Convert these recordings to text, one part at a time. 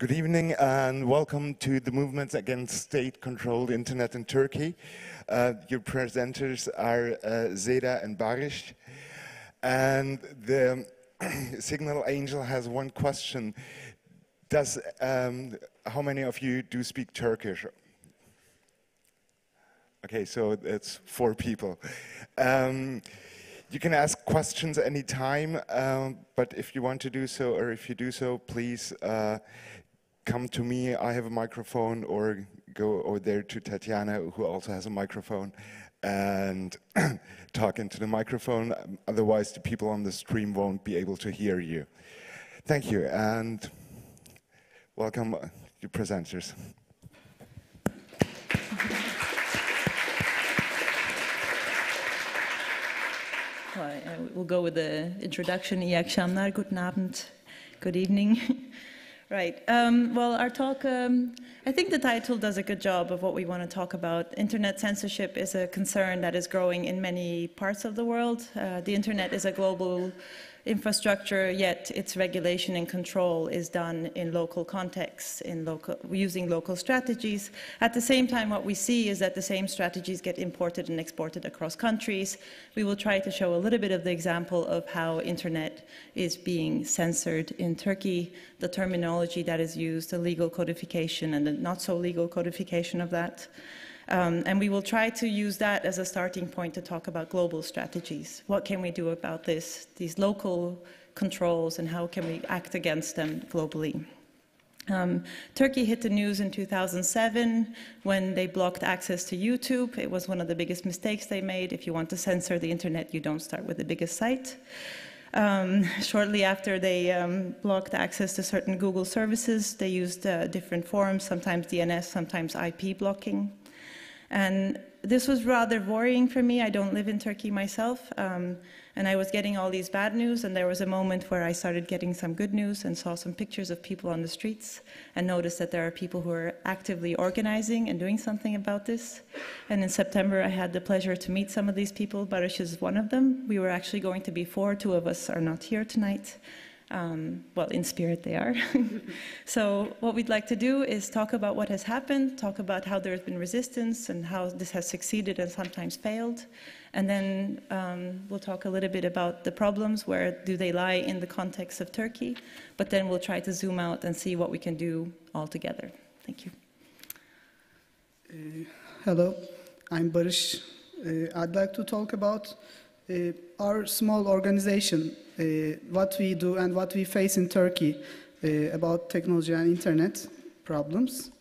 Good evening and welcome to the Movements Against State-Controlled Internet in Turkey. Your presenters are Zeda and Barish. And the Signal Angel has one question. How many of you do speak Turkish? Okay, so it's 4 people. You can ask questions anytime, but if you want to do so, or if you do so, please come to me. I have a microphone, or go over there to Tatiana, who also has a microphone, and talk into the microphone. Otherwise, the people on the stream won't be able to hear you. Thank you, and welcome your presenters. We'll go with the introduction. İyi akşamlar, guten Abend, good evening. Right. Well, our talk, I think the title does a good job of what we want to talk about. Internet censorship is a concern that is growing in many parts of the world. The internet is a global infrastructure, yet its regulation and control is done in local contexts, using local strategies. At the same time, what we see is that the same strategies get imported and exported across countries. We will try to show a little bit of the example of how internet is being censored in Turkey, the terminology that is used, the legal codification and the not so legal codification of that. And we will try to use that as a starting point to talk about global strategies. What can we do about these local controls, and how can we act against them globally? Turkey hit the news in 2007 when they blocked access to YouTube. It was one of the biggest mistakes they made. If you want to censor the internet, you don't start with the biggest site. Shortly after they blocked access to certain Google services, they used different forms, sometimes DNS, sometimes IP blocking. And this was rather worrying for me. I don't live in Turkey myself, and I was getting all these bad news, and there was a moment where I started getting some good news and saw some pictures of people on the streets and noticed that there are people who are actively organizing and doing something about this. And in September, I had the pleasure to meet some of these people. Barish is one of them. We were actually going to be 4. 2 of us are not here tonight. Well, in spirit they are. So what we'd like to do is talk about what has happened, talk about how there's been resistance and how this has succeeded and sometimes failed. And then we'll talk a little bit about the problems, where do they lie in the context of Turkey. But then we'll try to zoom out and see what we can do all together. Thank you. Hello, I'm Barish. I'd like to talk about our small organization, what we do and what we face in Turkey about technology and internet problems.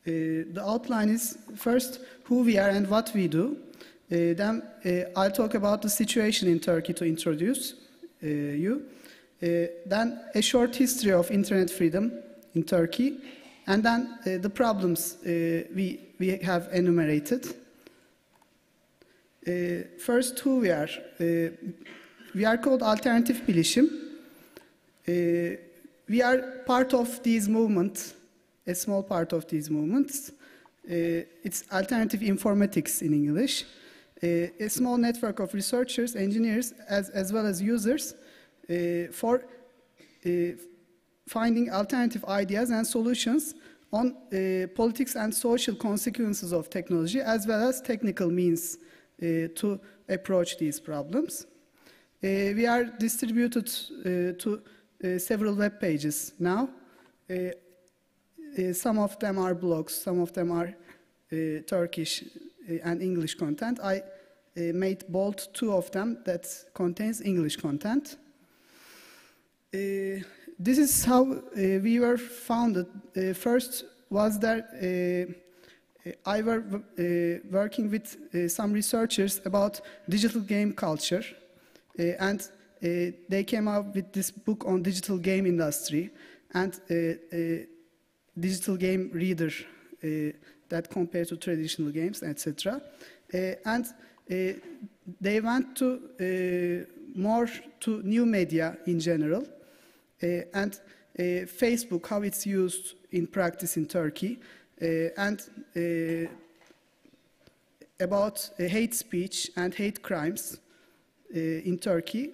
The outline is first who we are and what we do. Then I'll talk about the situation in Turkey to introduce you. Then a short history of internet freedom in Turkey. And then the problems we have enumerated. First, who we are. We are called Alternatif Bilişim. We are part of these movements, a small part of these movements. It's Alternative Informatics in English. A small network of researchers, engineers, as well as users for finding alternative ideas and solutions on politics and social consequences of technology, as well as technical means to approach these problems. We are distributed to several web pages now. Some of them are blogs, some of them are Turkish and English content. I made bold 2 of them that contains English content. This is how we were founded. First was there I were working with some researchers about digital game culture, and they came up with this book on digital game industry and digital game reader that compared to traditional games, etc. And they went to more to new media in general, and Facebook, how it's used in practice in Turkey, and about hate speech and hate crimes in Turkey.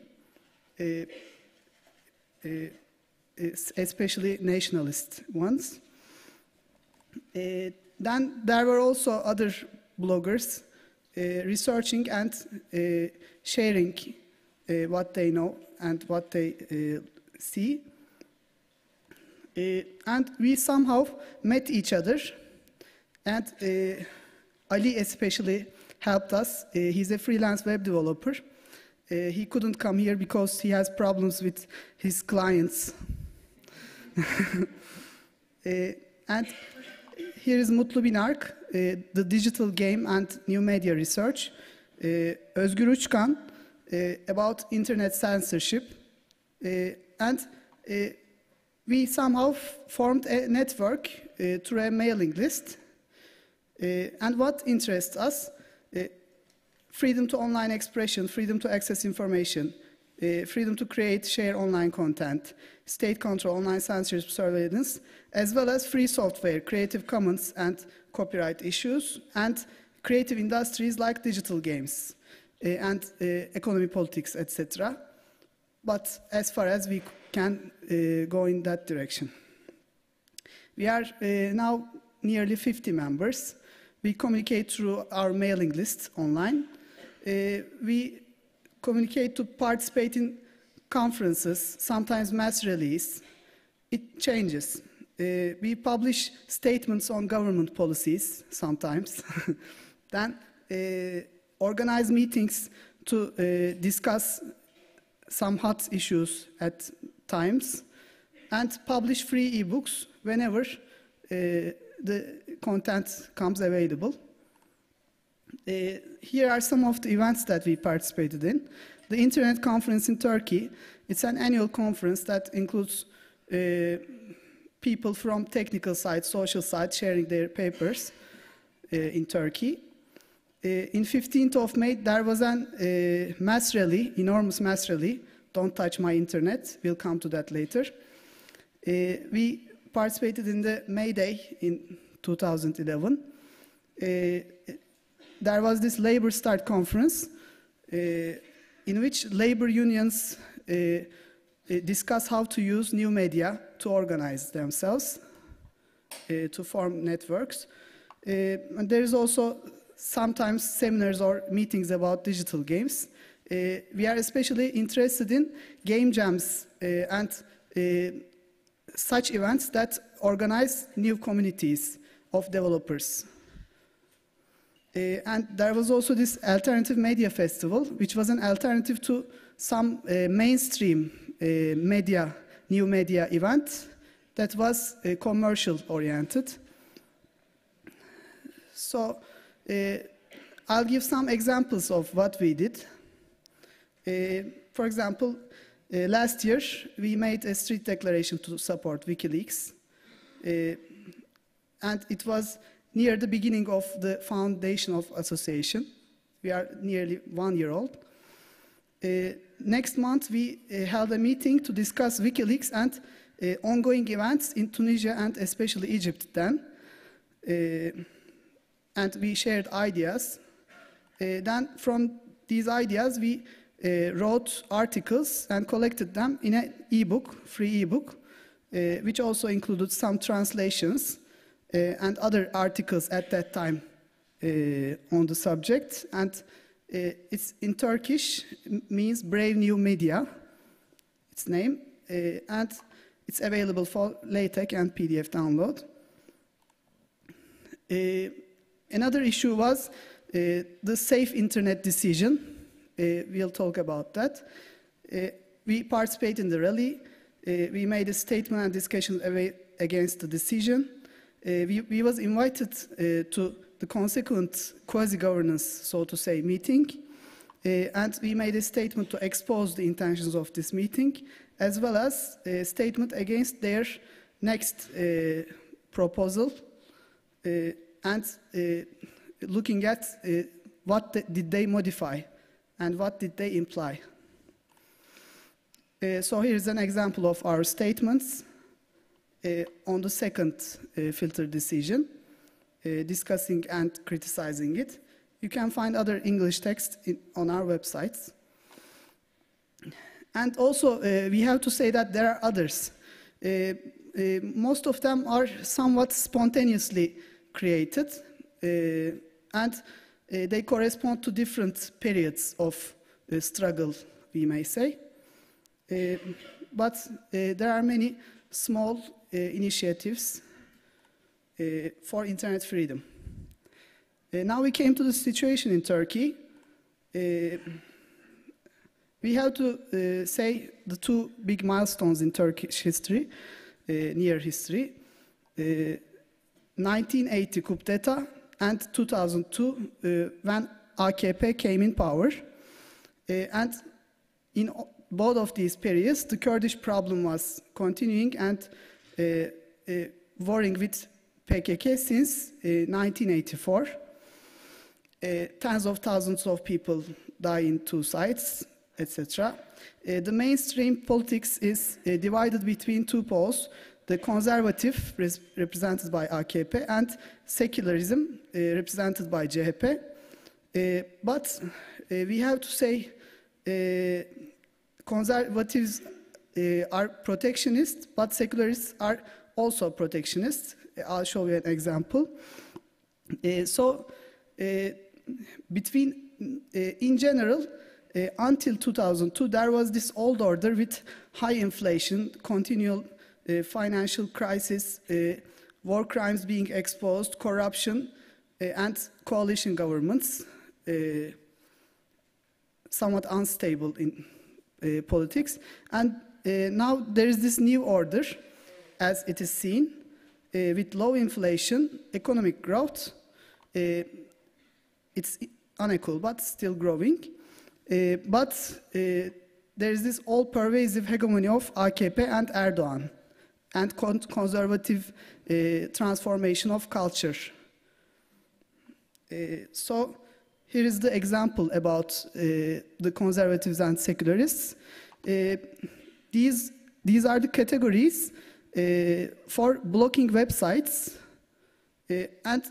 especially nationalist ones. Then there were also other bloggers researching and sharing what they know and what they see. And we somehow met each other, and Ali especially helped us. He's a freelance web developer. He couldn't come here because he has problems with his clients. And here is Mutlu Binark, the digital game and new media research. Özgür Uçkan, about internet censorship. And we somehow formed a network through a mailing list. And what interests us? Freedom to online expression, freedom to access information, freedom to create, share online content, state control, online censorship surveillance, as well as free software, Creative Commons and copyright issues, and creative industries like digital games, and economy, politics, etc. But as far as we can go in that direction. We are now nearly 50 members. We communicate through our mailing list online. We communicate to participate in conferences, sometimes mass release. It changes. We publish statements on government policies sometimes. Then organize meetings to discuss some hot issues at times, and publish free ebooks whenever the content comes available. Here are some of the events that we participated in. The Internet Conference in Turkey. It's an annual conference that includes people from technical side, social side, sharing their papers in Turkey. In 15th of May, there was a mass rally, enormous mass rally, Don't Touch My Internet. We'll come to that later. We participated in the May Day in 2011. There was this Labor Start conference in which labor unions discuss how to use new media to organize themselves, to form networks. And there is also sometimes seminars or meetings about digital games. We are especially interested in game jams and such events that organize new communities of developers. And there was also this Alternative Media Festival, which was an alternative to some mainstream media, new media event that was commercial oriented. So I'll give some examples of what we did. For example, last year we made a street declaration to support WikiLeaks, and it was near the beginning of the foundation of association. We are nearly 1 year old. Next month we held a meeting to discuss WikiLeaks and ongoing events in Tunisia and especially Egypt then. And we shared ideas. Then from these ideas we wrote articles and collected them in an ebook, free ebook, which also included some translations and other articles at that time on the subject. And it's in Turkish, means Brave New Media, its name, and it's available for LaTeX and PDF download. Another issue was the Safe Internet decision. We'll talk about that. We participated in the rally. We made a statement and discussion against the decision. We was invited to the consequent quasi-governance, so to say, meeting. And we made a statement to expose the intentions of this meeting, as well as a statement against their next proposal, and looking at what did they modify and what did they imply. So here's an example of our statements on the second filter decision, discussing and criticizing it. You can find other English text on our websites. And also, we have to say that there are others. Most of them are somewhat spontaneously created, and they correspond to different periods of struggle, we may say. But there are many small initiatives for internet freedom. Now we came to the situation in Turkey. We have to say the two big milestones in Turkish history, near history, 1980 coup d'etat and 2002 when AKP came in power. And in both of these periods, the Kurdish problem was continuing and warring with PKK since 1984. Tens of thousands of people die in two sides, etc. The mainstream politics is divided between two poles, the conservative, represented by AKP, and secularism, represented by CHP. But we have to say conservatives are protectionist, but secularists are also protectionist. I'll show you an example. In general, until 2002, there was this old order with high inflation, continual financial crisis, war crimes being exposed, corruption, and coalition governments, somewhat unstable in politics. And now there is this new order, as it is seen, with low inflation, economic growth. It's unequal, but still growing. But there is this all-pervasive hegemony of AKP and Erdogan, and conservative transformation of culture. So here is the example about the conservatives and secularists. These are the categories for blocking websites, and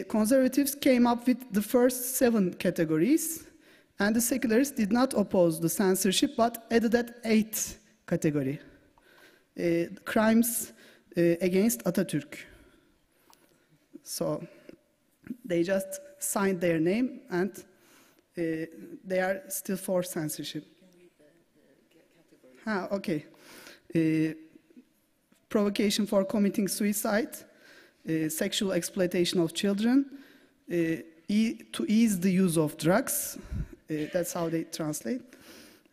conservatives came up with the first 7 categories, and the secularists did not oppose the censorship but added that 8th category, crimes against Atatürk. So they just signed their name, and they are still for censorship. You can read the category. Okay. Provocation for committing suicide, sexual exploitation of children, to ease the use of drugs, that's how they translate,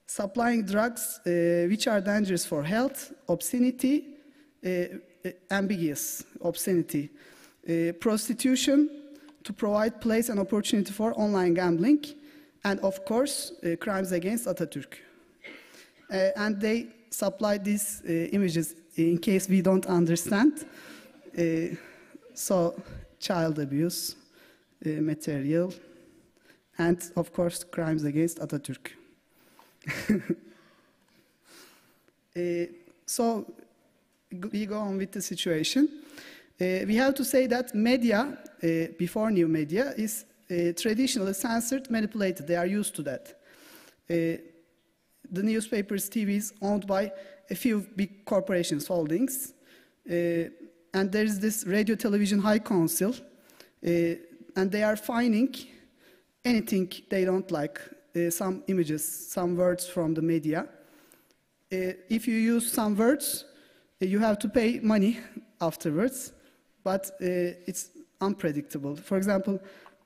supplying drugs which are dangerous for health, obscenity, ambiguous obscenity, prostitution, to provide place and opportunity for online gambling, and of course, crimes against Atatürk. And they supply these images in case we don't understand. So, child abuse, material, and of course, crimes against Atatürk. So, we go on with the situation. We have to say that media, before new media, is traditionally censored, manipulated. They are used to that. The newspapers, TVs, owned by a few big corporations, holdings. And there is this Radio Television High Council, and they are fining anything they don't like, some images, some words from the media. If you use some words, you have to pay money afterwards, but it's unpredictable. For example,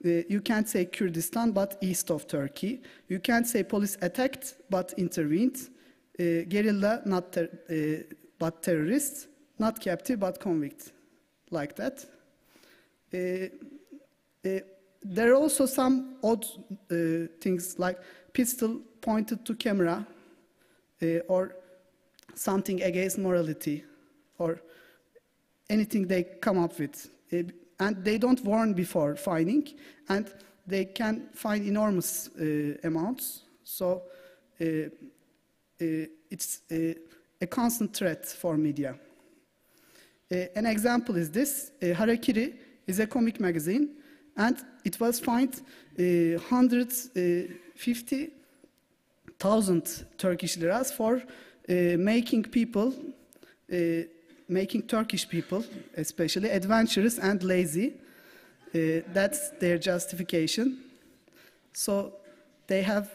you can't say Kurdistan, but east of Turkey. You can't say police attacked, but intervened. Guerrilla, but terrorists. Not captive, but convict, like that. There are also some odd things, like pistol pointed to camera, or something against morality, or anything they come up with. And they don't warn before fining, and they can fine enormous amounts. So it's a constant threat for media. An example is this. Harakiri is a comic magazine, and it was fined 150,000 Turkish liras for making people making Turkish people, especially, adventurous and lazy. That's their justification. So they have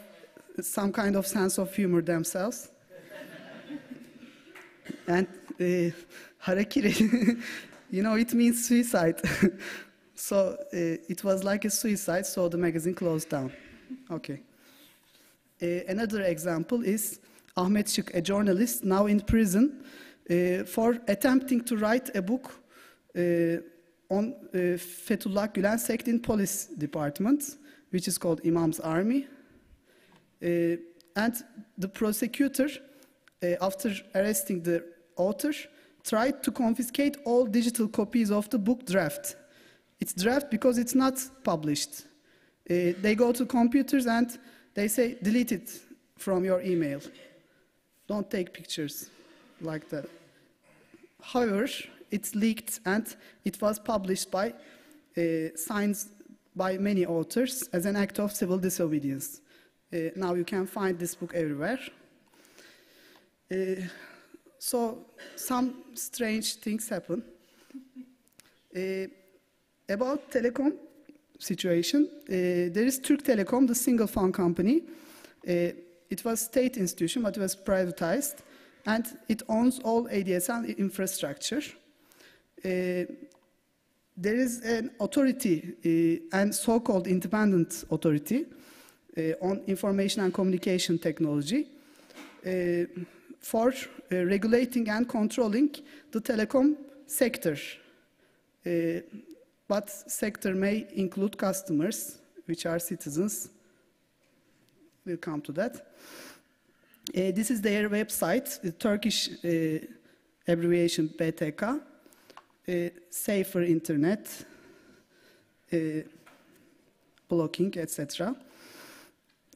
some kind of sense of humor themselves. And harakiri, you know, it means suicide. So it was like a suicide, so the magazine closed down. Okay. Another example is Ahmet Şık, a journalist now in prison for attempting to write a book on Fethullah Gülen sect in police department, which is called Imam's Army. And the prosecutor, after arresting the author, tried to confiscate all digital copies of the book draft. It's draft because it's not published. They go to computers and they say, delete it from your email. Don't take pictures like that. However, it's leaked and it was published by, signed by many authors as an act of civil disobedience. Now you can find this book everywhere. So some strange things happen. About telecom situation, there is Türk Telekom, the single phone company. It was state institution, but it was privatized, and it owns all ADSL infrastructure. There is an authority, and so-called independent authority, on information and communication technology for regulating and controlling the telecom sector. But sector may include customers, which are citizens. We'll come to that. This is their website, the Turkish abbreviation BTK, safer internet, blocking, etc.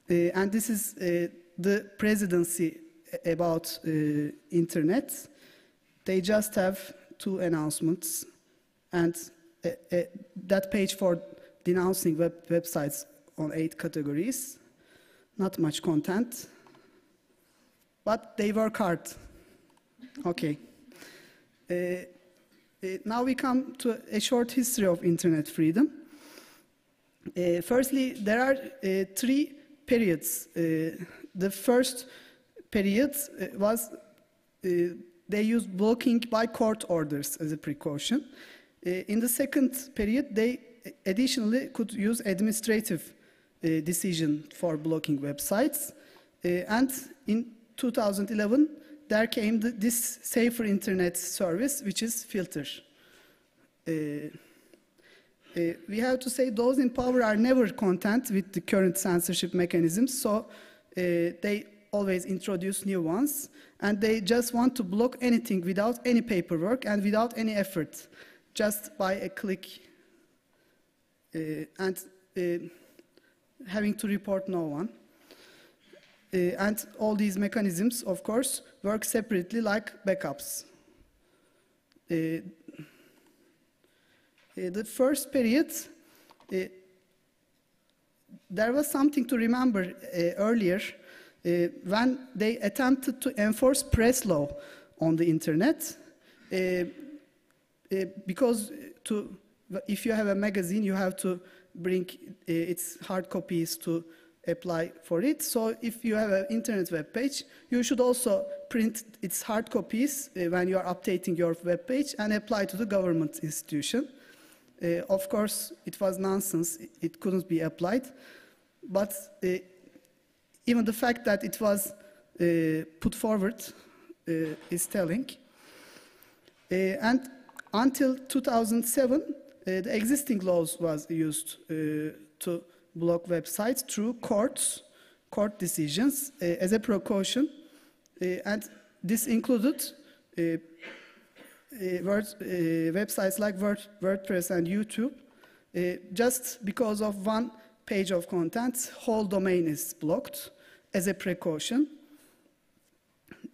And this is the presidency about internet. They just have 2 announcements, and that page for denouncing websites on 8 categories. Not much content, but they work hard. Okay. Now we come to a short history of internet freedom. Firstly, there are 3 periods. The first period was they used blocking by court orders as a precaution. In the second period, they additionally could use administrative decision for blocking websites. And in 2011, there came this safer internet service, which is Filter. We have to say those in power are never content with the current censorship mechanisms, so they always introduce new ones, and they just want to block anything without any paperwork and without any effort, just by a click, and having to report no one. And all these mechanisms, of course, work separately like backups. The first period, there was something to remember earlier when they attempted to enforce press law on the internet. Because if you have a magazine, you have to bring its hard copies to apply for it. So if you have an internet web page, you should also print its hard copies when you are updating your web page and apply to the government institution. Of course, it was nonsense. It couldn't be applied. But even the fact that it was put forward is telling. And until 2007, the existing laws was used to block websites through court decisions as a precaution. And this included websites like WordPress and YouTube. Just because of one page of content, whole domain is blocked as a precaution.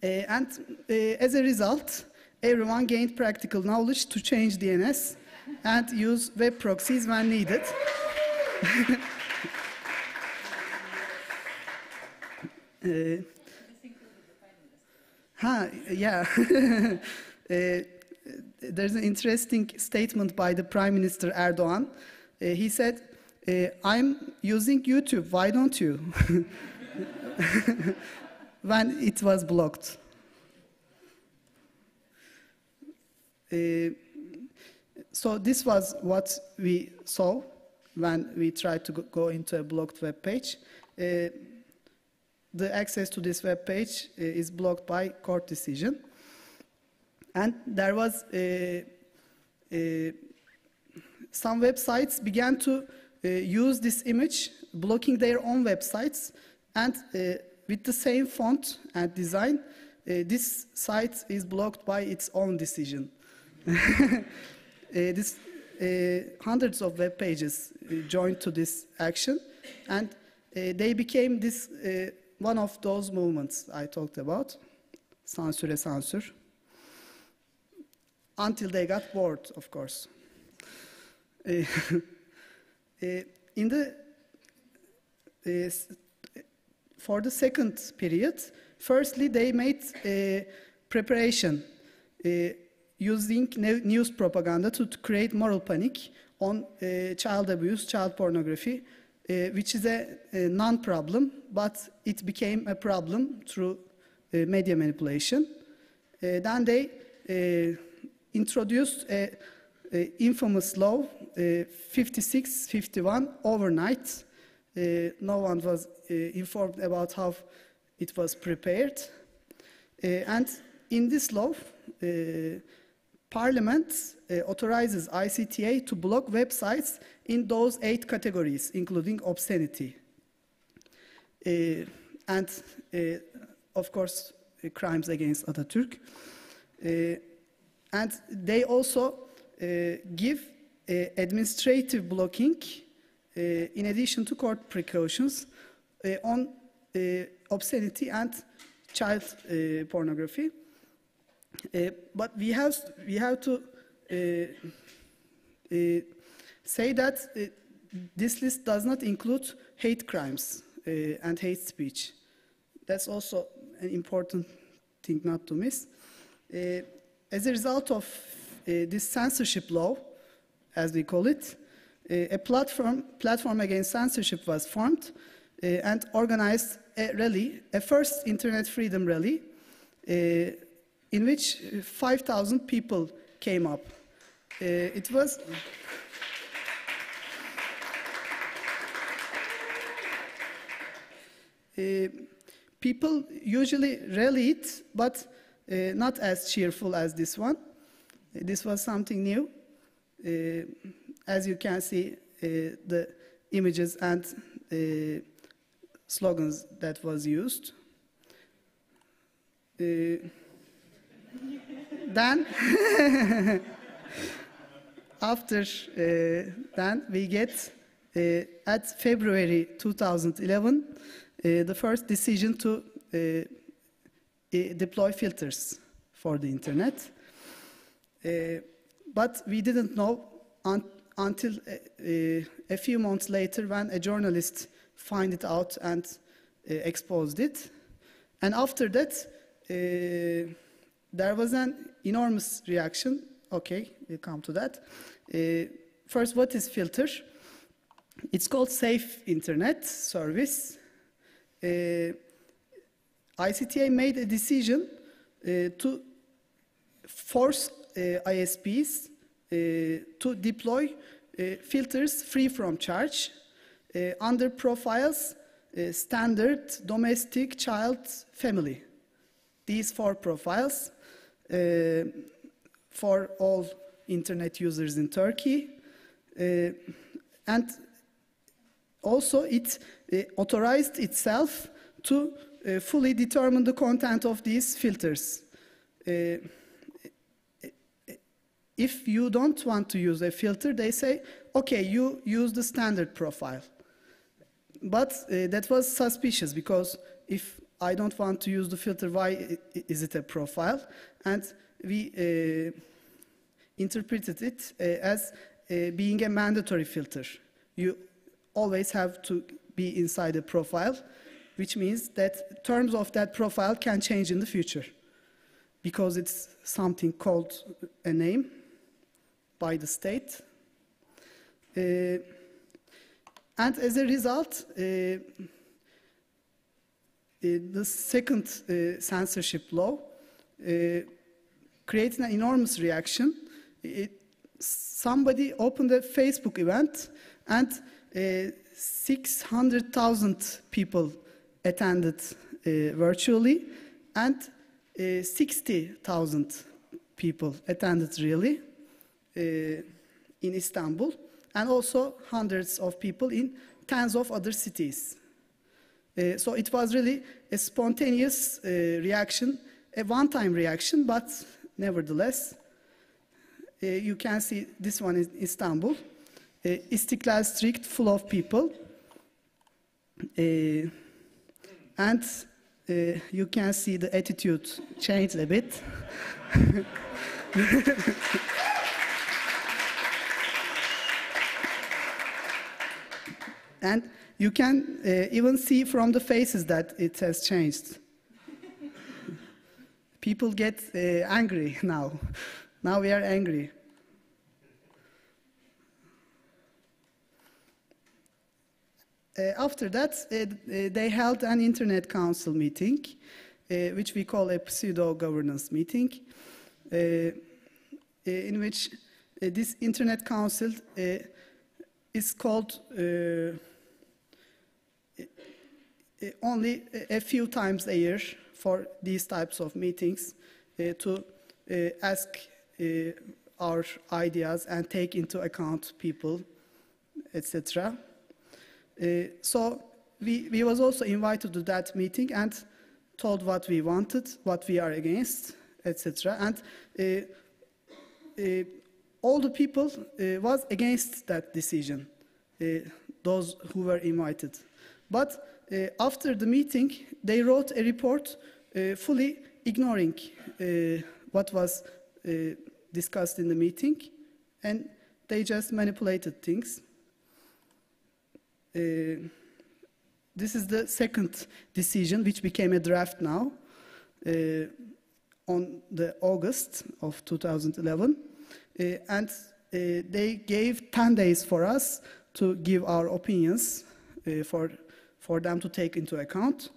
And as a result, everyone gained practical knowledge to change DNS and use web proxies when needed. Yeah. There's an interesting statement by the Prime Minister Erdogan. He said, I'm using YouTube, why don't you? When it was blocked. So this was what we saw when we tried to go into a blocked web page. The access to this web page is blocked by court decision. And there was some websites began to use this image, blocking their own websites, and with the same font and design, this site is blocked by its own decision. Hundreds of web pages joined to this action, and they became this one of those movements I talked about, Sansüre Sansür, until they got bored, of course. For the second period, firstly, they made preparation using news propaganda to create moral panic on child abuse, child pornography, which is a non-problem, but it became a problem through media manipulation. Then they introduced an infamous law, 56-51, overnight. No one was informed about how it was prepared. And in this law, Parliament authorizes ICTA to block websites in those 8 categories, including obscenity. And, of course, crimes against Atatürk. And they also give administrative blocking in addition to court precautions on obscenity and child pornography. But we have to say that this list does not include hate crimes and hate speech. That's also an important thing not to miss. As a result of this censorship law, as we call it, a platform against censorship was formed and organized a rally, a first internet freedom rally, in which 5,000 people came up. It was people usually rallied, but not as cheerful as this one. This was something new. As you can see, the images and slogans that was used. Then, after then, we get at February 2011 the first decision to deploy filters for the internet. But we didn't know until a few months later when a journalist found it out and exposed it. And after that, there was an enormous reaction. Okay, we'll come to that. First, what is filter? It's called Safe Internet Service. ICTA made a decision to force ISPs to deploy filters free from charge under profiles, standard, domestic, child, family. These 4 profiles for all internet users in Turkey. And also it authorized itself to fully determine the content of these filters. If you don't want to use a filter, they say, okay, you use the standard profile. But that was suspicious, because if I don't want to use the filter, why is it a profile? And we interpreted it as being a mandatory filter. You always have to be inside a profile, which means that terms of that profile can change in the future. because it's something called a name by the state. And as a result, the second censorship law created an enormous reaction. Somebody opened a Facebook event, and 600,000 people attended virtually, and 60,000 people attended really in Istanbul, and also hundreds of people in tens of other cities. So it was really a spontaneous reaction, a one-time reaction, but nevertheless, you can see this one in Istanbul, Istiklal Street full of people, and you can see the attitude changed a bit. And you can even see from the faces that it has changed. People get angry now. Now we are angry. After that, they held an Internet Council meeting, which we call a pseudo-governance meeting, in which this Internet Council is called only a few times a year for these types of meetings to ask our ideas and take into account people, etc. So we was also invited to that meeting and told what we wanted, what we are against, etc. And all the people was against that decision, those who were invited. But after the meeting, they wrote a report fully ignoring what was discussed in the meeting, and they just manipulated things. This is the second decision, which became a draft now, on the August of 2011, and they gave 10 days for us to give our opinions for them to take into account.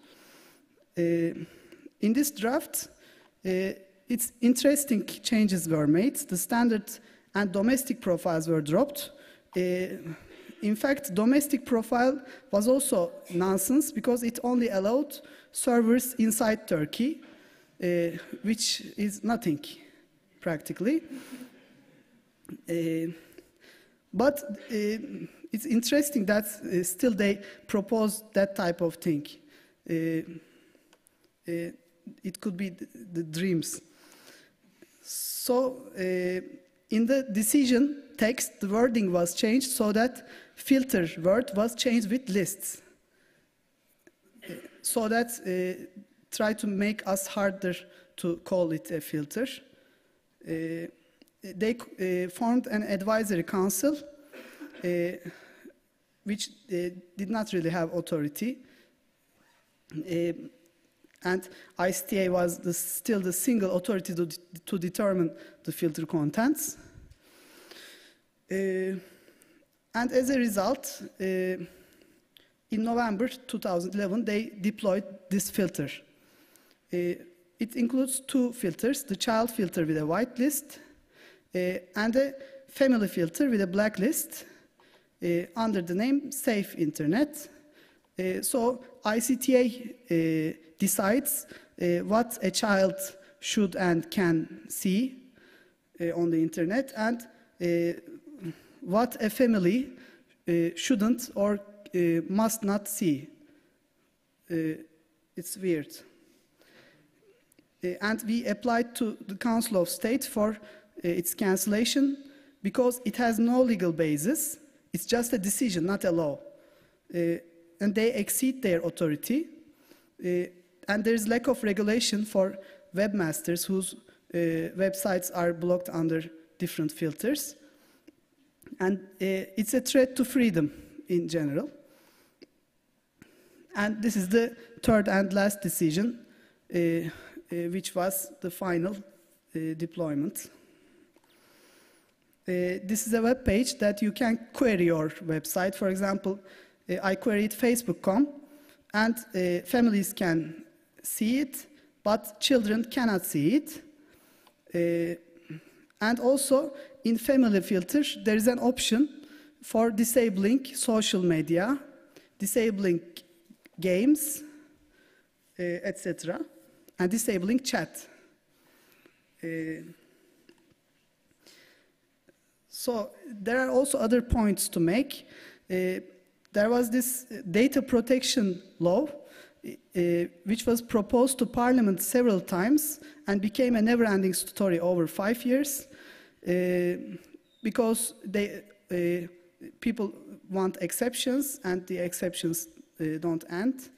In this draft, it's interesting changes were made. The standard and domestic profiles were dropped. In fact, domestic profile was also nonsense because it only allowed servers inside Turkey, which is nothing, practically. But it's interesting that still they propose that type of thing. It could be the dreams. So in the decision text, the wording was changed so that filter word was changed with lists. So that try to make us harder to call it a filter. They formed an advisory council which did not really have authority. And ICTA was still the single authority to determine the filter contents. And as a result, in November 2011, they deployed this filter. It includes two filters, the child filter with a white list and a family filter with a black list under the name Safe Internet. So ICTA decides what a child should and can see on the internet, and what a family shouldn't or must not see. It's weird. And we applied to the Council of State for its cancellation because it has no legal basis. It's just a decision, not a law. And they exceed their authority. And there's lack of regulation for webmasters whose websites are blocked under different filters. And it's a threat to freedom in general. And this is the third and last decision, which was the final deployment. This is a web page that you can query your website. For example, I queried Facebook.com, and families can see it, but children cannot see it. And also, in family filter, there is an option for disabling social media, disabling games, etc., and disabling chat. So there are also other points to make. There was this data protection law, which was proposed to Parliament several times and became a never-ending story over 5 years, because people want exceptions, and the exceptions don't end.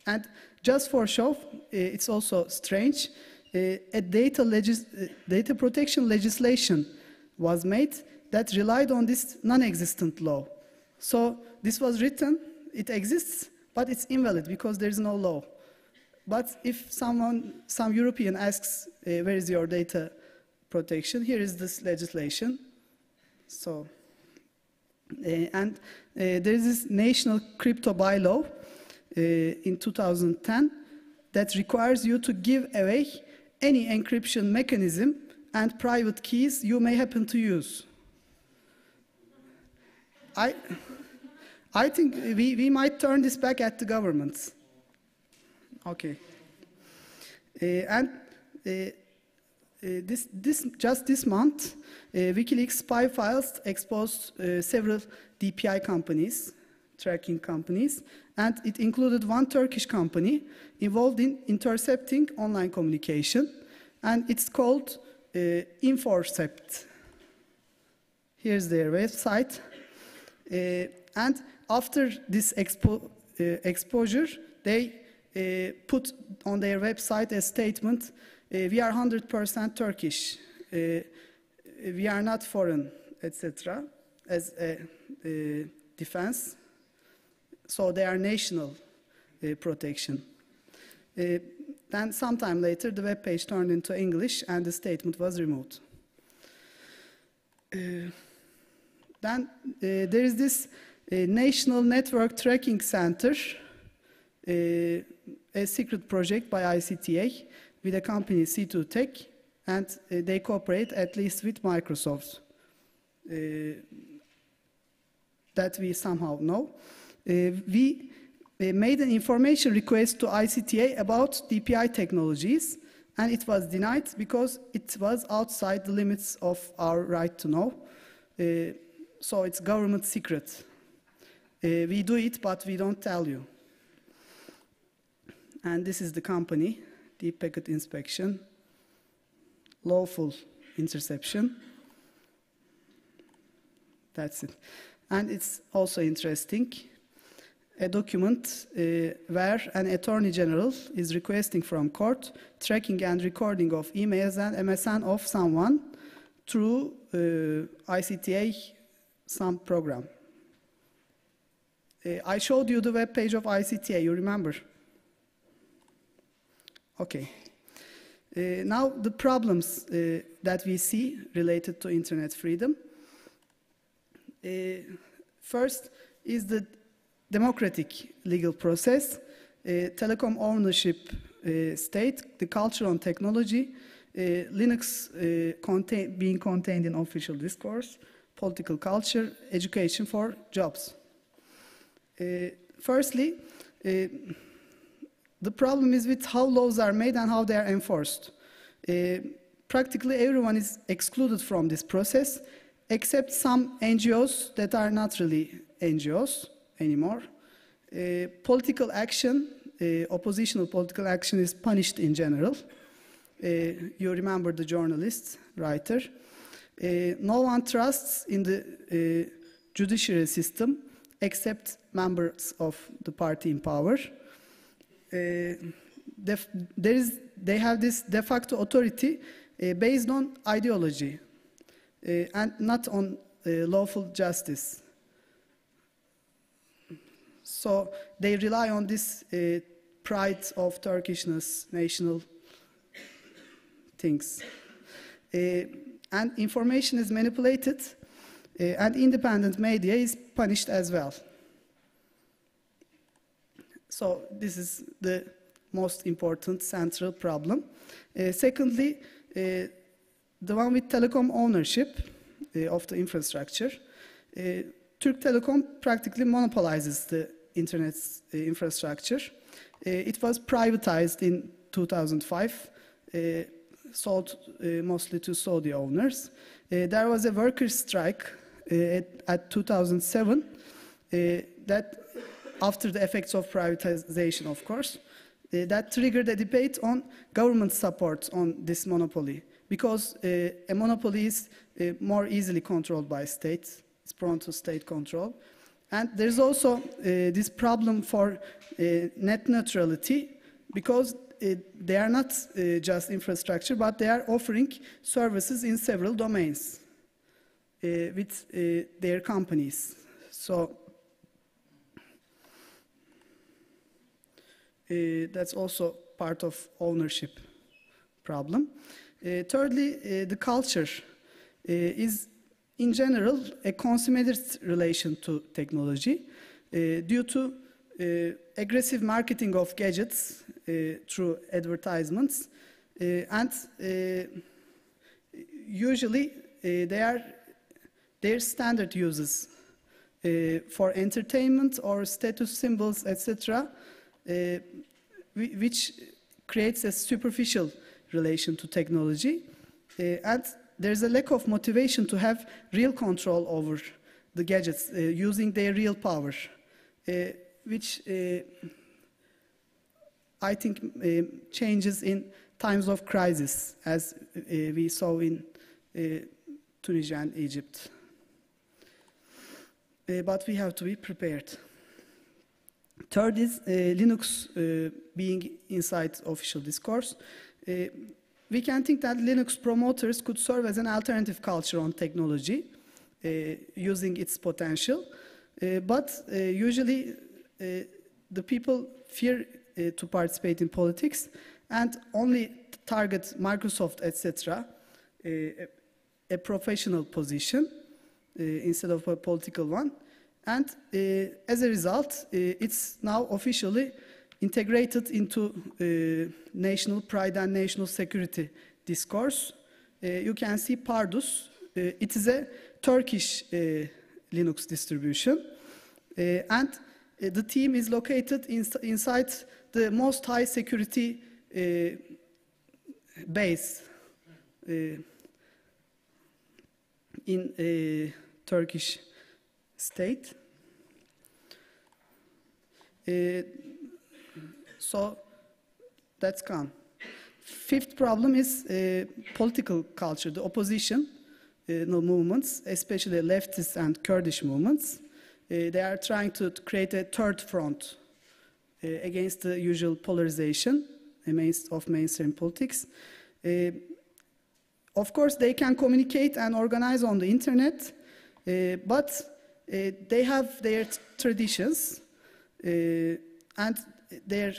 And just for show, it's also strange, a data protection legislation was made that relied on this non-existent law. So this was written, it exists, but it's invalid because there is no law. But if some European asks, where is your data protection, here is this legislation. So, and there is this national crypto bylaw in 2010 that requires you to give away any encryption mechanism and private keys you may happen to use. I think we might turn this back at the governments. Okay. And just this month, WikiLeaks spy files exposed several DPI companies, tracking companies, and it included one Turkish company involved in intercepting online communication, and it's called Inforcept. Here's their website. And after this exposure, they put on their website a statement, we are 100% Turkish, we are not foreign, etc., as a defense. So they are national protection. Then sometime later, the web page turned into English and the statement was removed. Then there is this National Network Tracking Center, a secret project by ICTA with a company C2 Tech, and they cooperate at least with Microsoft, that we somehow know. We made an information request to ICTA about DPI technologies, and it was denied because it was outside the limits of our right to know. So it's government secret. We do it, but we don't tell you. And this is the company, Deep Packet Inspection, lawful interception. That's it. And it's also interesting, a document where an attorney general is requesting from court tracking and recording of emails and MSN of someone through ICTA, some program. I showed you the web page of ICTA, you remember? Okay. Now the problems that we see related to internet freedom. First is the democratic legal process, telecom ownership state, the culture on technology, Linux being contained in official discourse, political culture, education for jobs. Firstly, the problem is with how laws are made and how they are enforced. Practically everyone is excluded from this process, except some NGOs that are not really NGOs anymore. Political action, oppositional political action is punished in general. You remember the journalist, writer. No one trusts in the judiciary system except members of the party in power. They have this de facto authority based on ideology and not on lawful justice. So they rely on this pride of Turkishness, national things. And information is manipulated, and independent media is punished as well. So this is the most important central problem. Secondly, the one with telecom ownership of the infrastructure. Türk Telekom practically monopolizes the internet's infrastructure. It was privatized in 2005, sold mostly to Saudi owners. There was a workers' strike at 2007 that, after the effects of privatization, of course, that triggered a debate on government support on this monopoly, because a monopoly is more easily controlled by states. It's prone to state control. And there's also this problem for net neutrality, because they are not just infrastructure, but they are offering services in several domains with their companies. So that's also part of ownership problem. Thirdly, the culture is, in general, a consumerist relation to technology due to aggressive marketing of gadgets through advertisements, and usually their standard uses for entertainment or status symbols, etc., which creates a superficial relation to technology, and there's a lack of motivation to have real control over the gadgets using their real power, which I think changes in times of crisis, as we saw in Tunisia and Egypt. But we have to be prepared. Third is Linux being inside official discourse. We can think that Linux promoters could serve as an alternative culture on technology, using its potential, but usually the people fear to participate in politics and only target Microsoft, etc., a professional position instead of a political one. And as a result, it's now officially integrated into national pride and national security discourse. You can see Pardus. It is a Turkish Linux distribution. And the team is located inside the most high security base in Turkish state. So that's gone. Fifth problem is political culture, the opposition movements, especially leftist and Kurdish movements. They are trying to create a third front against the usual polarization of mainstream politics. Of course, they can communicate and organize on the internet, but they have their traditions and their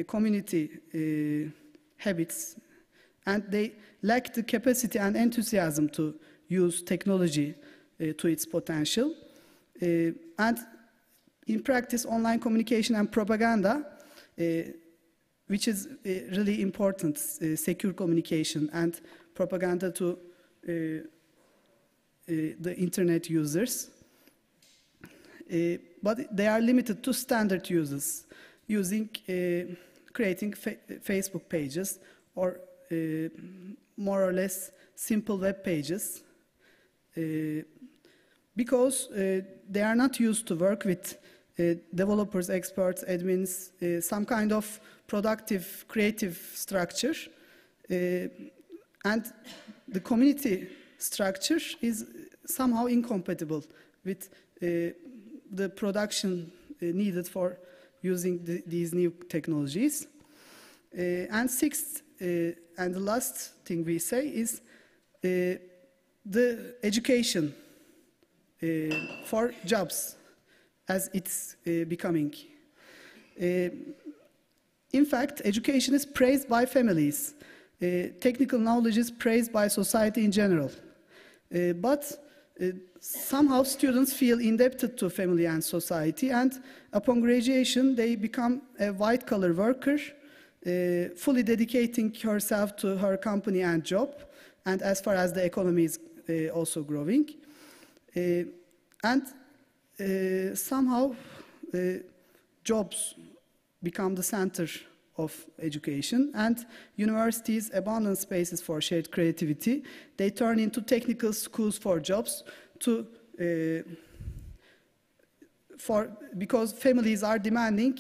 community habits, and they lack the capacity and enthusiasm to use technology to its potential. And in practice, online communication and propaganda, which is really important, secure communication and propaganda to the internet users, but they are limited to standard uses, using creating Facebook pages or more or less simple web pages, because they are not used to work with developers, experts, admins, some kind of productive, creative structure, and the community structure is somehow incompatible with the production needed for using these new technologies. And sixth, and the last thing we say is the education for jobs. as it's becoming. In fact, education is praised by families. Technical knowledge is praised by society in general. But somehow students feel indebted to family and society, and upon graduation they become a white-collar worker, fully dedicating herself to her company and job, and as far as the economy is also growing. And somehow jobs become the center of education, and universities abandon spaces for shared creativity. They turn into technical schools for jobs because families are demanding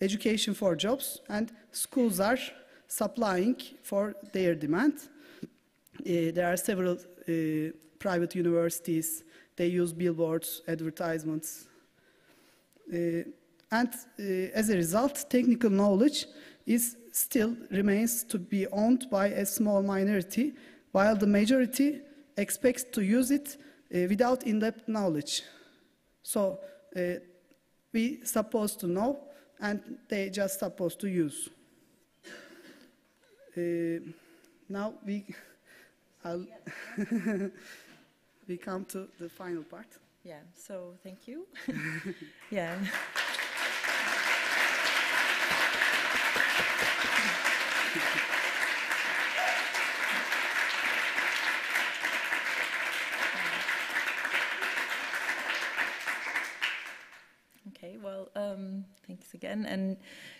education for jobs, and schools are supplying for their demand. There are several private universities. They use billboards, advertisements. And as a result, technical knowledge still remains to be owned by a small minority, while the majority expects to use it without in-depth knowledge. So we supposed to know, and they just supposed to use. Now we come to the final part. Yeah, so thank you. Yeah. Okay, well, thanks again. And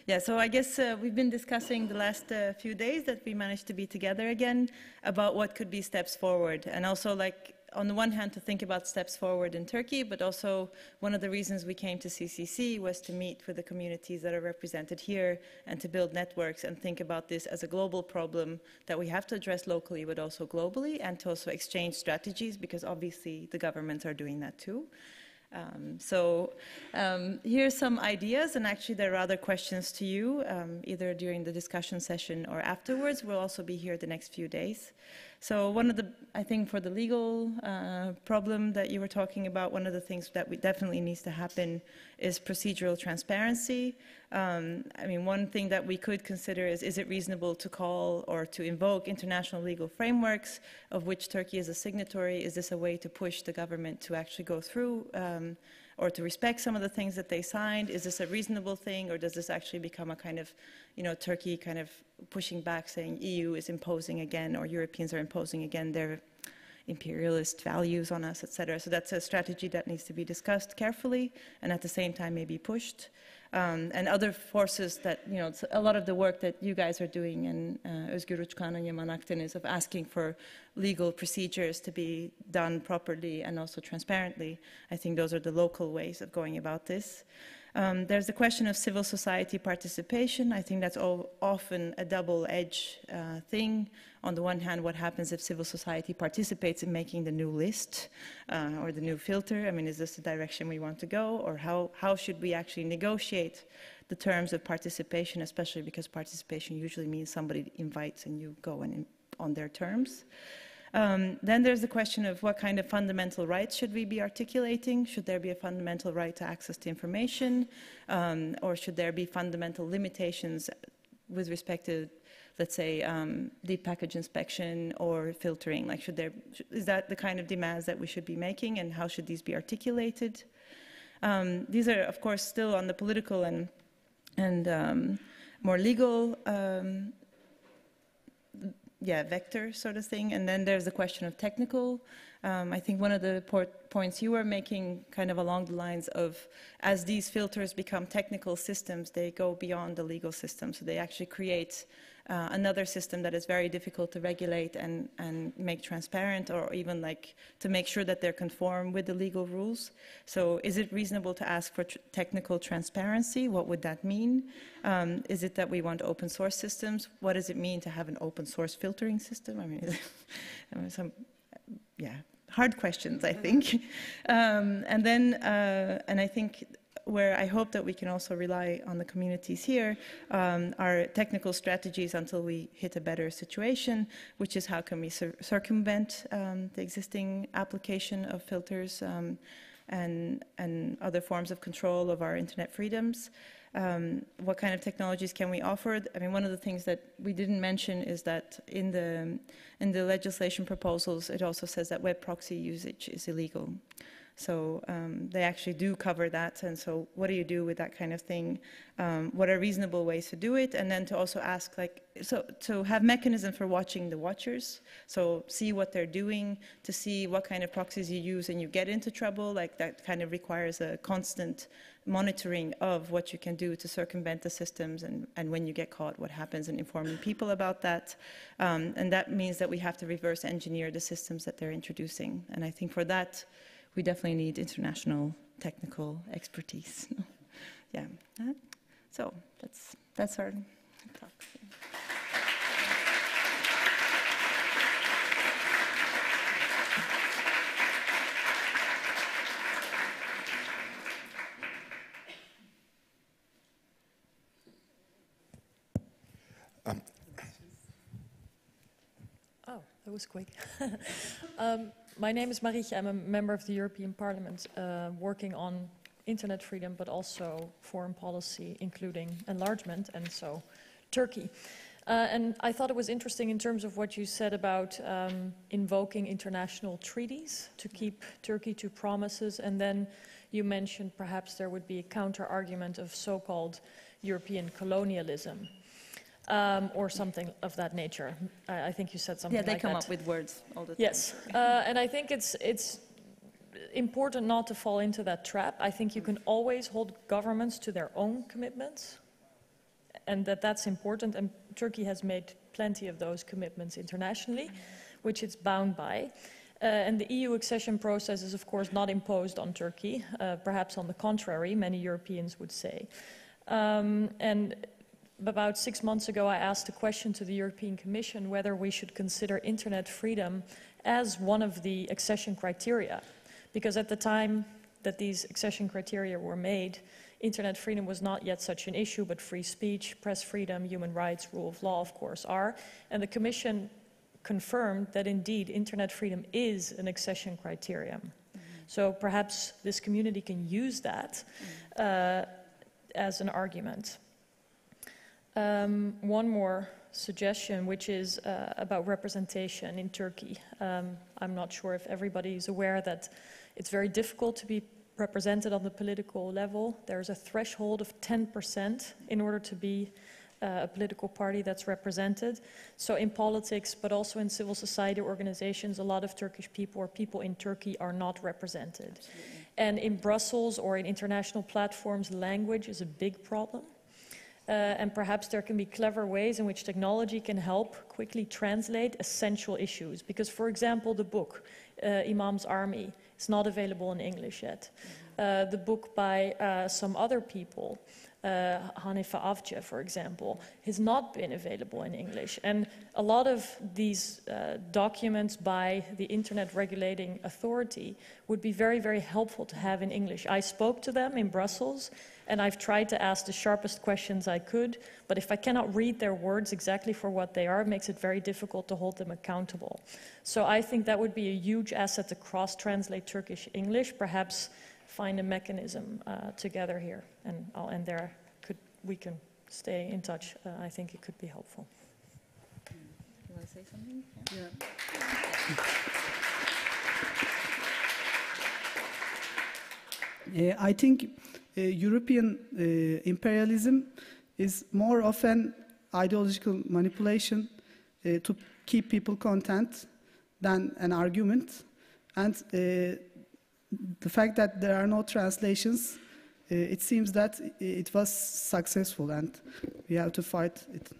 yeah, so I guess we've been discussing the last few days that we managed to be together again about what could be steps forward. And also, like, on the one hand, to think about steps forward in Turkey, but also one of the reasons we came to CCC was to meet with the communities that are represented here and to build networks and think about this as a global problem that we have to address locally, but also globally, and to also exchange strategies, because obviously the governments are doing that too. Here's some ideas, and actually there are other questions to you, either during the discussion session or afterwards. We'll also be here the next few days. So one of the, I think for the legal problem that you were talking about, one of the things that definitely needs to happen is procedural transparency. I mean, one thing that we could consider is it reasonable to call or to invoke international legal frameworks of which Turkey is a signatory? Is this a way to push the government to actually go through or to respect some of the things that they signed? Is this a reasonable thing, or does this actually become a kind of, Turkey kind of pushing back, saying EU is imposing again, or Europeans are imposing again their imperialist values on us, etc. So that's a strategy that needs to be discussed carefully and at the same time maybe pushed. And other forces that, a lot of the work that you guys are doing in Özgür Uçkan and Yaman Akdeniz of asking for legal procedures to be done properly and also transparently. I think those are the local ways of going about this. There's the question of civil society participation. I think that's often a double-edged thing. On the one hand, what happens if civil society participates in making the new list or the new filter? I mean, is this the direction we want to go? Or how should we actually negotiate the terms of participation, especially because participation usually means somebody invites and you go on their terms? Then there's the question of what kind of fundamental rights should we be articulating? Should there be a fundamental right to access to information? Or should there be fundamental limitations with respect to, let's say, deep package inspection or filtering? Like, is that the kind of demands that we should be making, and how should these be articulated? These are, of course, still on the political and more legal vector sort of thing. And then there's the question of technical. I think one of the points you were making kind of along the lines of, as these filters become technical systems, they go beyond the legal system. So they actually create another system that is very difficult to regulate and make transparent, or even like to make sure that they're conform with the legal rules. So is it reasonable to ask for technical transparency? What would that mean? Is it that we want open source systems? What does it mean to have an open source filtering system? I mean, hard questions, I think. And I think where I hope that we can also rely on the communities here are technical strategies until we hit a better situation, which is how can we circumvent the existing application of filters. and other forms of control of our internet freedoms. What kind of technologies can we offer? I mean, one of the things that we didn't mention is that in the legislation proposals, it also says that web proxy usage is illegal. So they actually do cover that. And so what do you do with that kind of thing? What are reasonable ways to do it? And then to also ask, like, so to have mechanism for watching the watchers. So see what they're doing, to see what kind of proxies you use and you get into trouble. Like that kind of requires a constant monitoring of what you can do to circumvent the systems, and when you get caught, what happens, and informing people about that. And that means that we have to reverse engineer the systems that they're introducing. And I think for that, we definitely need international technical expertise. Yeah. So that's our talk. Oh, that was quick. My name is Marietje. I'm a member of the European Parliament working on internet freedom, but also foreign policy, including enlargement, and so Turkey. And I thought it was interesting in terms of what you said about invoking international treaties to keep Turkey to promises, and then you mentioned perhaps there would be a counter-argument of so-called European colonialism. Or something of that nature. I think you said something like that. Yeah, they come up with words all the time. Yes, and I think it's important not to fall into that trap. I think you can always hold governments to their own commitments, and that's important, and Turkey has made plenty of those commitments internationally, which it's bound by. And the EU accession process is, of course, not imposed on Turkey, perhaps on the contrary, many Europeans would say. And about 6 months ago, I asked a question to the European Commission whether we should consider internet freedom as one of the accession criteria. Because at the time that these accession criteria were made, internet freedom was not yet such an issue, but free speech, press freedom, human rights, rule of law, of course, are. And the Commission confirmed that indeed internet freedom is an accession criterion. So perhaps this community can use that as an argument. One more suggestion, which is about representation in Turkey. I'm not sure if everybody is aware that it's very difficult to be represented on the political level. There's a threshold of 10% in order to be a political party that's represented. So in politics, but also in civil society organizations, a lot of Turkish people or people in Turkey are not represented. Absolutely. And in Brussels or in international platforms, language is a big problem. And perhaps there can be clever ways in which technology can help quickly translate essential issues. Because, for example, the book, Imam's Army, is not available in English yet. The book by some other people, Hanife Avcı, for example, has not been available in English. And a lot of these documents by the Internet Regulating Authority would be very, very helpful to have in English. I spoke to them in Brussels, and I've tried to ask the sharpest questions I could, but if I cannot read their words exactly for what they are, it makes it very difficult to hold them accountable. So I think that would be a huge asset to cross-translate Turkish-English, perhaps find a mechanism together here. And I'll end there. We can stay in touch. I think it could be helpful. You want to say something? Yeah. I think European imperialism is more of an ideological manipulation to keep people content than an argument. And the fact that there are no translations, it seems that it was successful, and we have to fight it.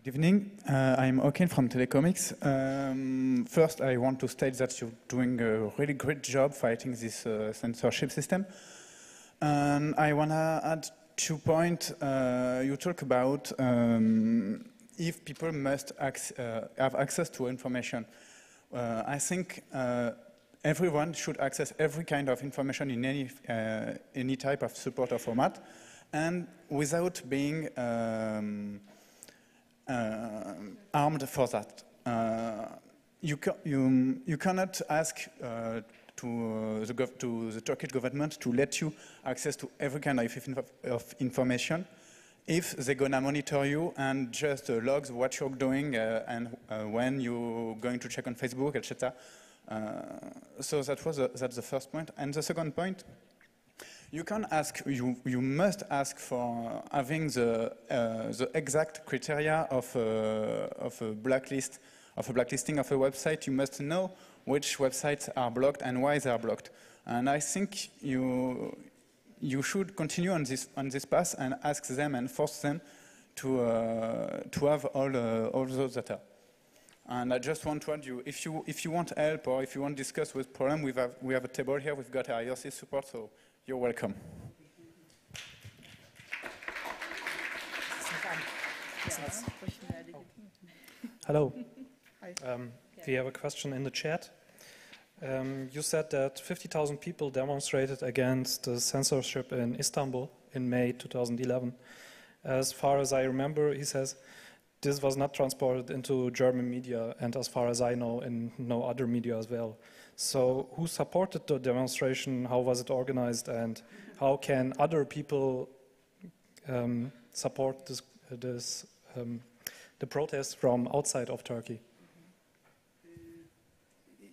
Good evening, I'm Okin from Telecomics. First, I want to state that you're doing a really great job fighting this censorship system. And I want to add 2 points. You talk about if people must have access to information. I think everyone should access every kind of information in any type of support or format. and without being armed for that. You cannot ask to the Turkish government to let you access to every kind of information if they're gonna monitor you and just logs what you're doing and when you're going to check on Facebook, etc. So that's the first point. And the second point, you can ask, you must ask for having the exact criteria of a blacklist, of a blacklisting of a website. You must know which websites are blocked and why they are blocked. And I think you should continue on this path and ask them and force them to have all those data. And I just want to add you, if you want help or if you want to discuss with problem, we have a table here. We've got IRC support, so you're welcome. Hello. We have a question in the chat. You said that 50,000 people demonstrated against the censorship in Istanbul in May 2011. As far as I remember, he says, this was not transported into German media, and as far as I know, in no other media as well. So who supported the demonstration? How was it organized? And how can other people support the protests from outside of Turkey?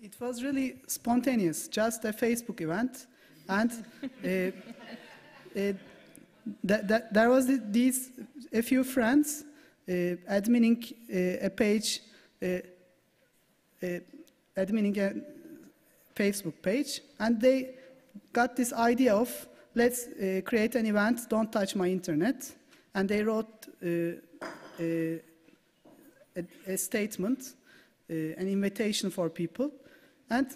It was really spontaneous, just a Facebook event. And there was a few friends adminning a page, adminning a Facebook page, and they got this idea of, let's create an event, don't touch my internet. And they wrote a statement, an invitation for people. And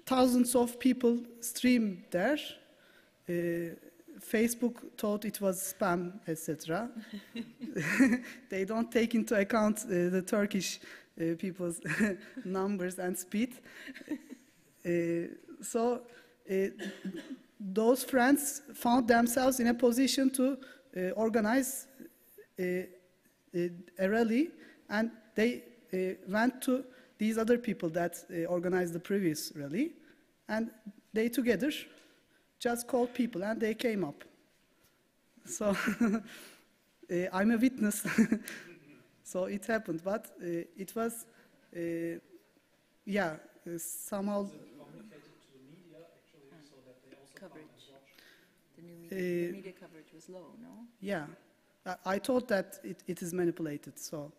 thousands of people streamed there. Facebook thought it was spam, etc. They don't take into account the Turkish people's numbers and speed. So those friends found themselves in a position to organize a rally, and they went to these other people that organized the previous rally, and they together just called people, and they came up. So I'm a witness. So it happened, but it was, yeah, somehow. Coverage. The media coverage was low, no? Yeah, I thought that it is manipulated, so.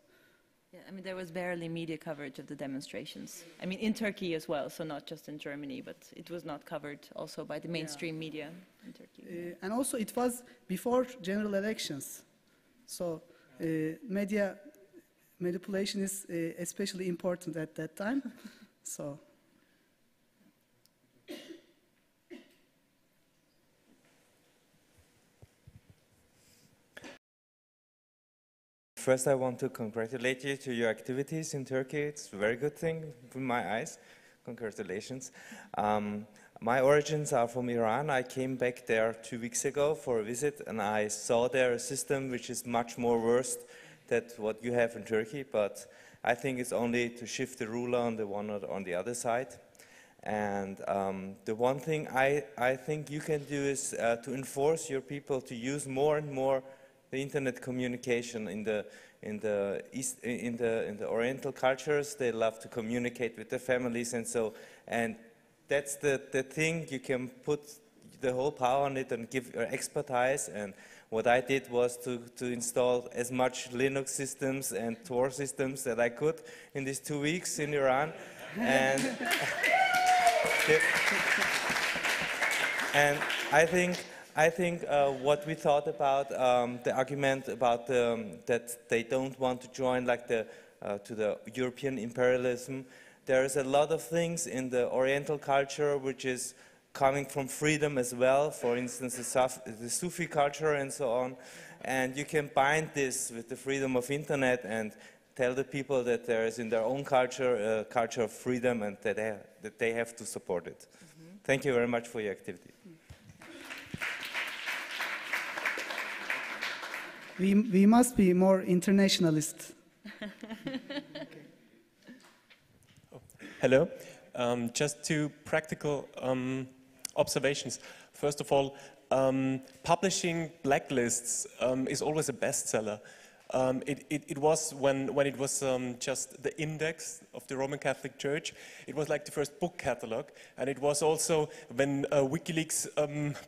Yeah, I mean, there was barely media coverage of the demonstrations. I mean, in Turkey as well, so not just in Germany, but it was not covered also by the mainstream media in Turkey. And also, it was before general elections. So media manipulation is especially important at that time. So. First, I want to congratulate you to your activities in Turkey. It's a very good thing in my eyes. Congratulations. My origins are from Iran. I came back there 2 weeks ago for a visit, and I saw there a system which is much more worse than what you have in Turkey, but I think it's only to shift the ruler on the one or on the other side. And the one thing I think you can do is to enforce your people to use more and more the internet communication in the Oriental cultures. They love to communicate with their families, and so, and that's the thing. You can put the whole power on it and give your expertise. And what I did was to install as much Linux systems and Tor systems that I could in these 2 weeks in Iran, and and I think what we thought about the argument about that they don't want to join like to the European imperialism. There is a lot of things in the Oriental culture which is coming from freedom as well. For instance, the Sufi culture and so on. And you can bind this with the freedom of internet and tell the people that there is in their own culture a culture of freedom and that they have to support it. Thank you very much for your activity. we must be more internationalist. Hello. Just two practical observations. First of all, publishing blacklists is always a bestseller. It was when it was just the index of the Roman Catholic Church. It was like the first book catalog, and it was also when WikiLeaks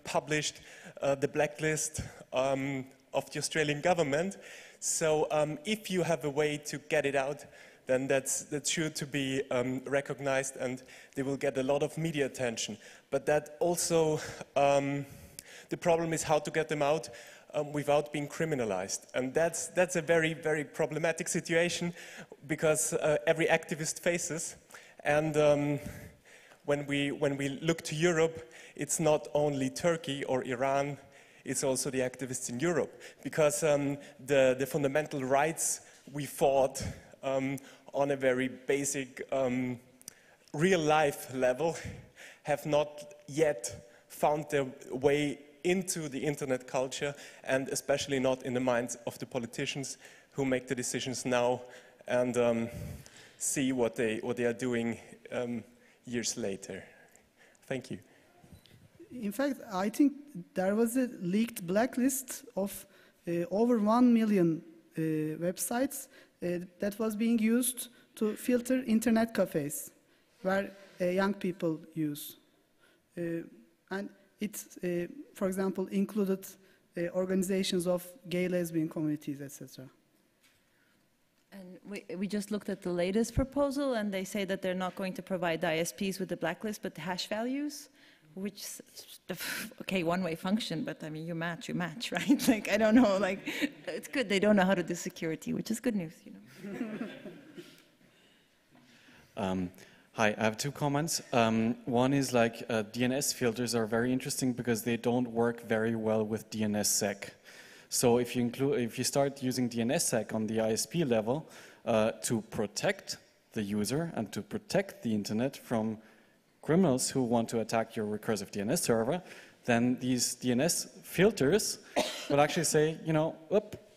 published the blacklist of the Australian government. So if you have a way to get it out, then that's sure to be recognized, and they will get a lot of media attention. But that also, the problem is how to get them out without being criminalized. And that's a very, very problematic situation, because every activist faces. And when we look to Europe, it's not only Turkey or Iran, it's also the activists in Europe. Because the fundamental rights we fought on a very basic real-life level have not yet found their way into the internet culture, and especially not in the minds of the politicians who make the decisions now and see what they are doing years later. Thank you. In fact, I think there was a leaked blacklist of over 1 million websites that was being used to filter internet cafes where young people use. And it, for example, included organizations of gay, lesbian communities, etc. And we just looked at the latest proposal, and they say that they're not going to provide ISPs with the blacklist, but the hash values, which, okay, one-way function, but I mean, you match, right? Like, I don't know, like, it's good. They don't know how to do security, which is good news, you know. Hi, I have two comments. One is like DNS filters are very interesting because they don't work very well with DNSSEC. So if you start using DNSSEC on the ISP level to protect the user and to protect the internet from criminals who want to attack your recursive DNS server, then these DNS filters will actually say, you know,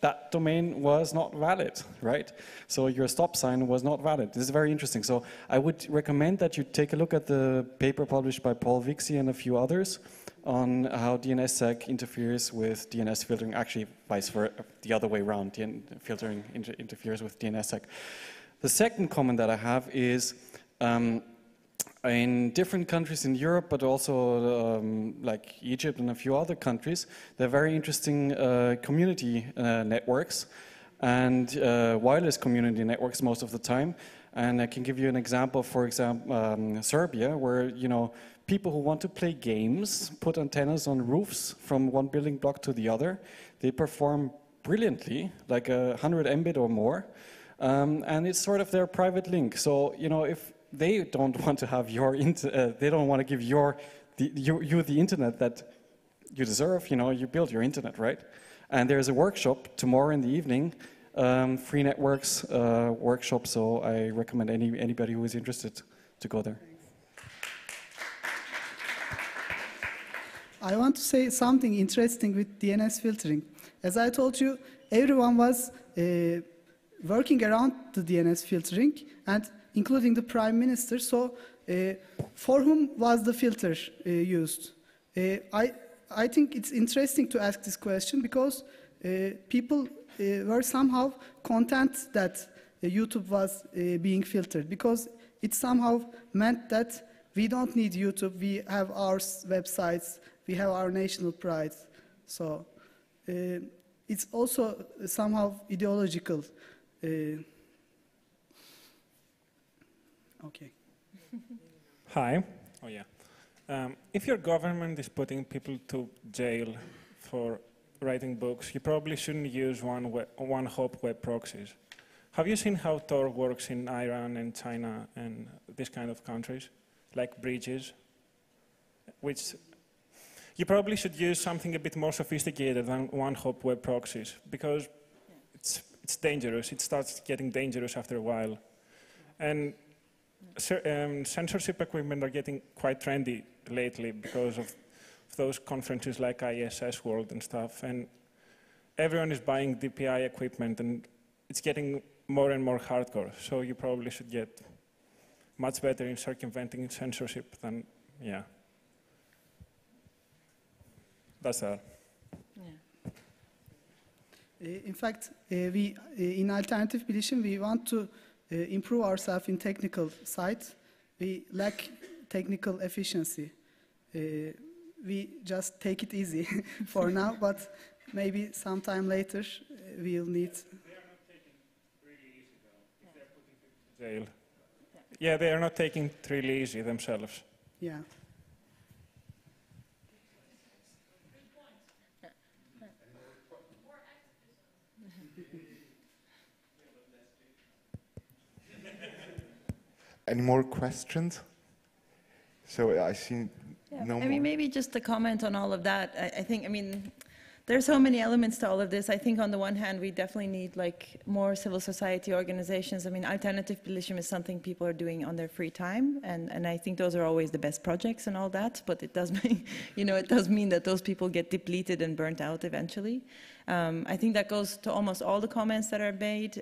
that domain was not valid, right? So your stop sign was not valid. This is very interesting. So I would recommend that you take a look at the paper published by Paul Vixie and a few others on how DNSSEC interferes with DNS filtering, actually vice versa, the other way around, filtering interferes with DNSSEC. The second comment that I have is, in different countries in Europe, but also like Egypt and a few other countries, there are very interesting community networks and wireless community networks most of the time. And I can give you an example, for example, Serbia, where, you know, people who want to play games put antennas on roofs from one building block to the other. They perform brilliantly, like 100 Mbit or more. And it's sort of their private link. So, you know, if they don't want to have your, they don't want to give you the internet that you deserve, you know, you build your internet, right? And there's a workshop tomorrow in the evening, Free Networks workshop, so I recommend anybody who is interested to go there. I want to say something interesting with DNS filtering. As I told you, everyone was working around the DNS filtering, and including the Prime Minister. So for whom was the filter used? I think it's interesting to ask this question because people were somehow content that YouTube was being filtered, because it somehow meant that we don't need YouTube, we have our websites, we have our national pride. So it's also somehow ideological. Okay. Hi. Oh yeah. If your government is putting people to jail for writing books, you probably shouldn't use one-hop web proxies. Have you seen how Tor works in Iran and China and these kind of countries, like bridges? Which you probably should use something a bit more sophisticated than one-hop web proxies, because it's dangerous. It starts getting dangerous after a while. And censorship equipment are getting quite trendy lately because of those conferences like ISS World and stuff. And everyone is buying DPI equipment, and it's getting more and more hardcore. So you probably should get much better in circumventing censorship than, yeah. That's all. In fact, we in Alternative Bilişim, we want to improve ourselves in technical side. We lack technical efficiency. We just take it easy for now, but maybe sometime later we'll need. They are not taking really easy though. If they're putting people to jail. Yeah, they are not taking it really easy themselves. Yeah. Any more questions? So I see no more. I mean, maybe just a comment on all of that. I think, I mean, there are so many elements to all of this. I think on the one hand, we definitely need like more civil society organizations. I mean, Alternative Bilişim is something people are doing on their free time, and I think those are always the best projects and all that. But it does mean, you know, it does mean that those people get depleted and burnt out eventually. I think that goes to almost all the comments that are made.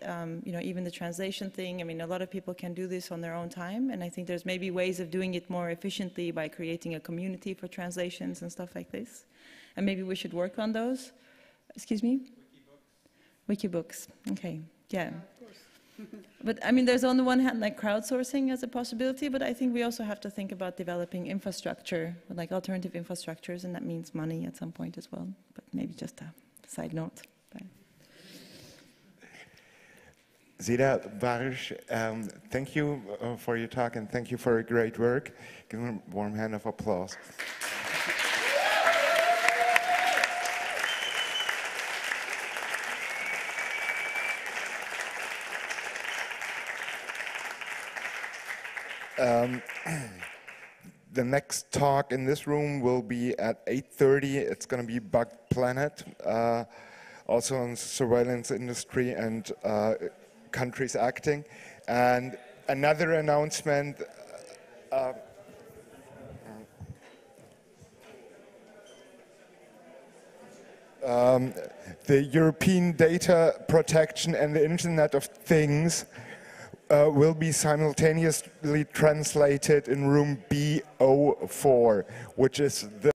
You know, even the translation thing. I mean, a lot of people can do this on their own time, and I think there's maybe ways of doing it more efficiently by creating a community for translations and stuff like this. And maybe we should work on those. Excuse me? Wikibooks. Okay, yeah. Of course. But I mean, there's on the one hand like crowdsourcing as a possibility, but I think we also have to think about developing infrastructure, like alternative infrastructures, and that means money at some point as well. But maybe just a side note. Zita, Baruch, thank you for your talk and thank you for your great work. Give them a warm hand of applause. The next talk in this room will be at 8:30. It's going to be Bug Planet, also on surveillance industry and countries acting. And another announcement. The European Data Protection and the Internet of Things will be simultaneously translated in room B04, which is the